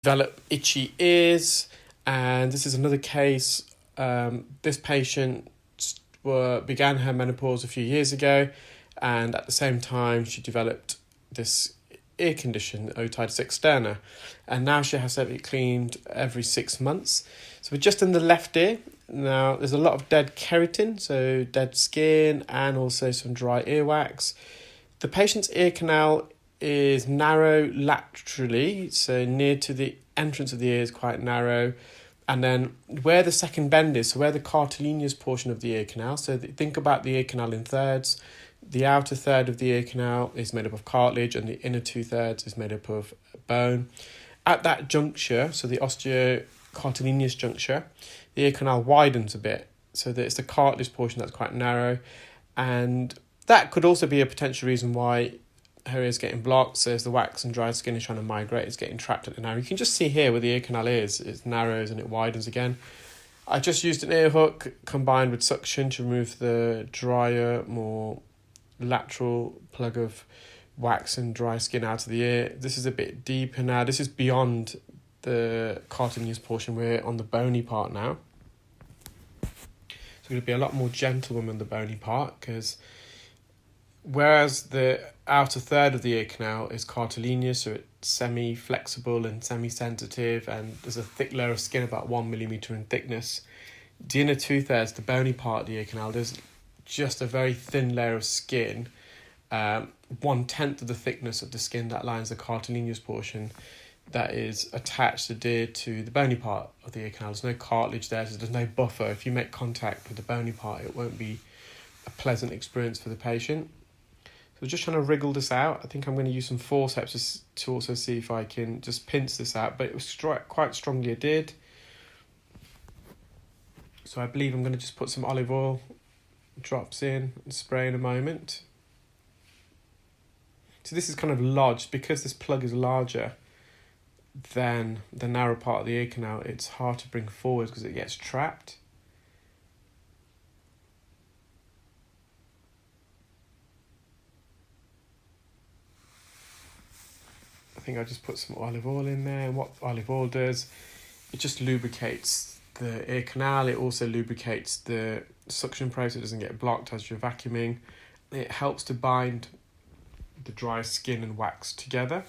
develop itchy ears, and this is another case. This patient began her menopause a few years ago, and at the same time she developed this ear condition, otitis externa, and now she has to have it cleaned every 6 months. So we're just in the left ear. Now there's a lot of dead keratin, so dead skin, and also some dry earwax. The patient's ear canal is narrow laterally, so near to the entrance of the ear is quite narrow, and then where the second bend is, so where the cartilaginous portion of the ear canal, so think about the ear canal in thirds. The outer third of the ear canal is made up of cartilage, and the inner 2/3 is made up of bone. At that juncture, so the osteocartilaginous juncture, the ear canal widens a bit, so that it's the cartilage portion that's quite narrow, and that could also be a potential reason why her ear's getting blocked. So as the wax and dry skin is trying to migrate, it's getting trapped at the narrow. You can just see here where the ear canal is, it narrows and it widens again. I just used an ear hook combined with suction to remove the drier, more lateral plug of wax and dry skin out of the ear. This is a bit deeper now. This is beyond the cartilaginous portion. We're on the bony part now. So we're going to be a lot more gentle on the bony part, because whereas the outer third of the ear canal is cartilaginous, so it's semi-flexible and semi-sensitive, and there's a thick layer of skin about 1 millimeter in thickness. The inner 2/3, the bony part of the ear canal, there's just a very thin layer of skin, 1/10 of the thickness of the skin that lines the cartilaginous portion, that is attached, adhered to the bony part of the ear canal. There's no cartilage there, so there's no buffer. If you make contact with the bony part, it won't be a pleasant experience for the patient. So we're just trying to wriggle this out. I think I'm going to use some forceps to also see if I can just pinch this out, but it was quite strongly adhered. So I believe I'm going to just put some olive oil drops in and spray in a moment. So this is kind of lodged, because this plug is larger than the narrow part of the ear canal. It's hard to bring forward because it gets trapped. I think I just put some olive oil in there, and what olive oil does, it just lubricates the ear canal. It also lubricates the suction process, it doesn't get blocked as you're vacuuming. It helps to bind the dry skin and wax together,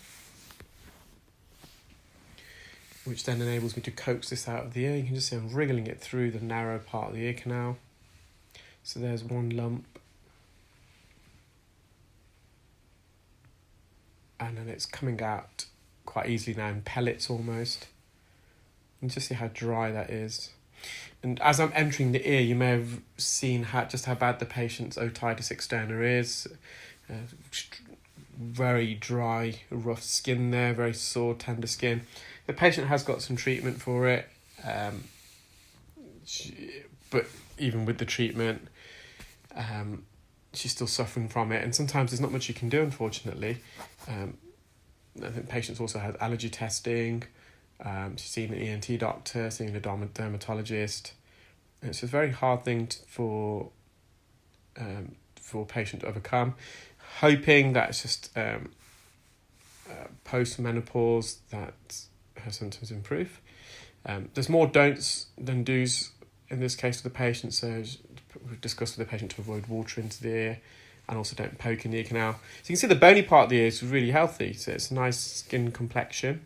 which then enables me to coax this out of the ear. You can just see I'm wriggling it through the narrow part of the ear canal. So there's one lump, and then it's coming out quite easily now in pellets almost. And just see how dry that is. And as I'm entering the ear, you may have seen how bad the patient's otitis externa is. Very dry, rough skin there, very sore, tender skin. The patient has got some treatment for it, but even with the treatment, she's still suffering from it, and sometimes there's not much you can do, unfortunately. I think patients also had allergy testing. She's seen an ENT doctor, seeing a dermatologist. And it's a very hard thing for a patient to overcome. Hoping that it's just post-menopause that her symptoms improve. There's more don'ts than do's in this case for the patient. So we've discussed with the patient to avoid water into the ear, and also don't poke in the ear canal. So you can see the bony part of the ear is really healthy. So it's a nice skin complexion.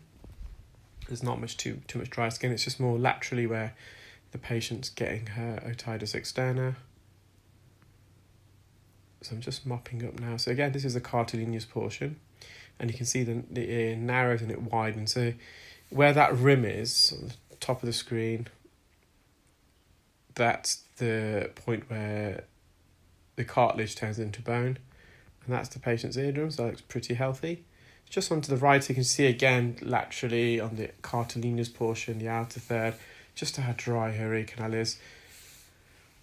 There's not too much dry skin. It's just more laterally where the patient's getting her otitis externa. So I'm just mopping up now. So again, this is the cartilaginous portion, and you can see the ear narrows and it widens. So where that rim is on the top of the screen, that's the point where the cartilage turns into bone, and that's the patient's eardrum. So that looks pretty healthy. Just onto the right, you can see again laterally on the cartilaginous portion, the outer third, just how dry her ear canal is.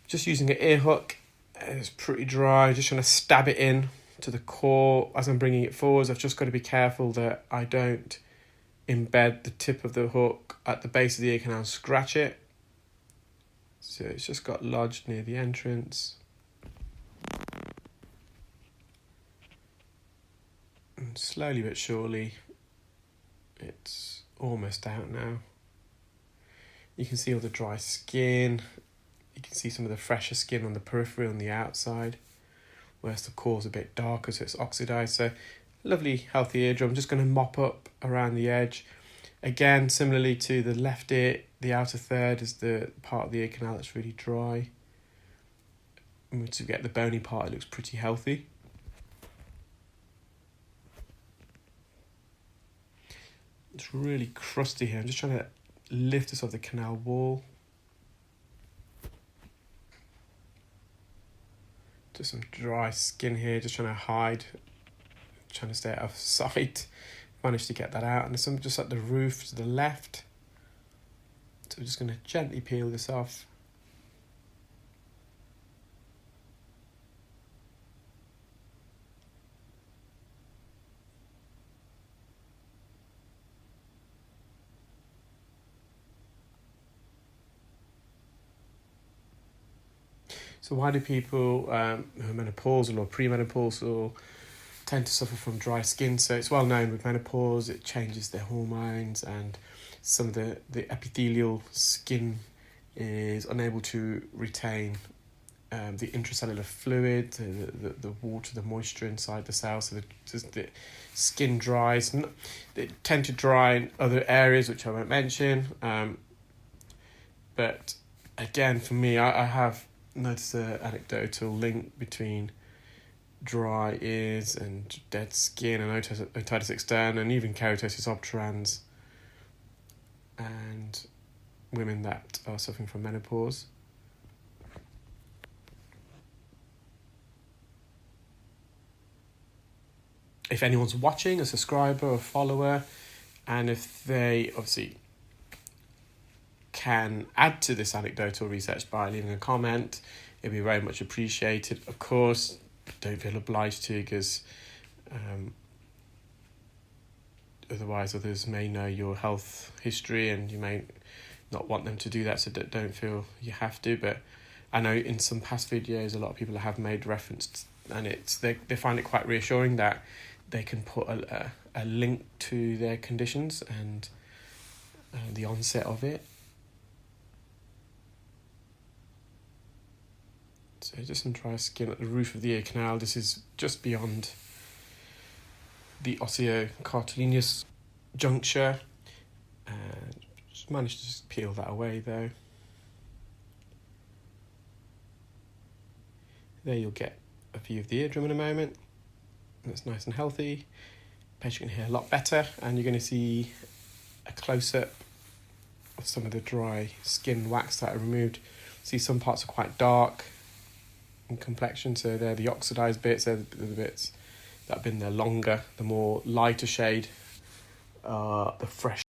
Just using an ear hook, it's pretty dry. Just trying to stab it in to the core as I'm bringing it forwards. I've just got to be careful that I don't embed the tip of the hook at the base of the ear canal and scratch it. So it's just got lodged near the entrance. And slowly but surely, it's almost out now. You can see all the dry skin. You can see some of the fresher skin on the periphery on the outside, whereas the core's a bit darker, so it's oxidized. So lovely, healthy eardrum. I'm just going to mop up around the edge. Again, similarly to the left ear, the outer third is the part of the ear canal that's really dry. And to get the bony part, it looks pretty healthy. It's really crusty here. I'm just trying to lift this off the canal wall. Just some dry skin here, just trying to hide, trying to stay out of sight. Managed to get that out, and there's some just at the roof to the left. So we're just going to gently peel this off. So why do people who are menopausal or premenopausal tend to suffer from dry skin? So it's well known with menopause, it changes their hormones, and some of the epithelial skin is unable to retain the intracellular fluid, the water, the moisture inside the cells, so the skin dries. They tend to dry in other areas, which I won't mention. But again, for me, I have noticed an anecdotal link between dry ears and dead skin and otitis externa and even keratosis obturans and women that are suffering from menopause. If anyone's watching, a subscriber or follower, and if they obviously can add to this anecdotal research by leaving a comment, it'd be very much appreciated. Of course, don't feel obliged to, because otherwise others may know your health history and you may not want them to do that, so don't feel you have to. But I know in some past videos a lot of people have made reference and they find it quite reassuring that they can put a link to their conditions and the onset of it. So just some dry skin at the roof of the ear canal. This is just beyond the osseo-cartilaginous juncture. And just managed to just peel that away though. There you'll get a view of the eardrum in a moment. That's nice and healthy. Patient can hear a lot better, and you're going to see a close-up of some of the dry skin wax that I removed. See, some parts are quite dark in complexion, so they're the oxidized bits, they're the bits that have been there longer. The more lighter shade, the fresh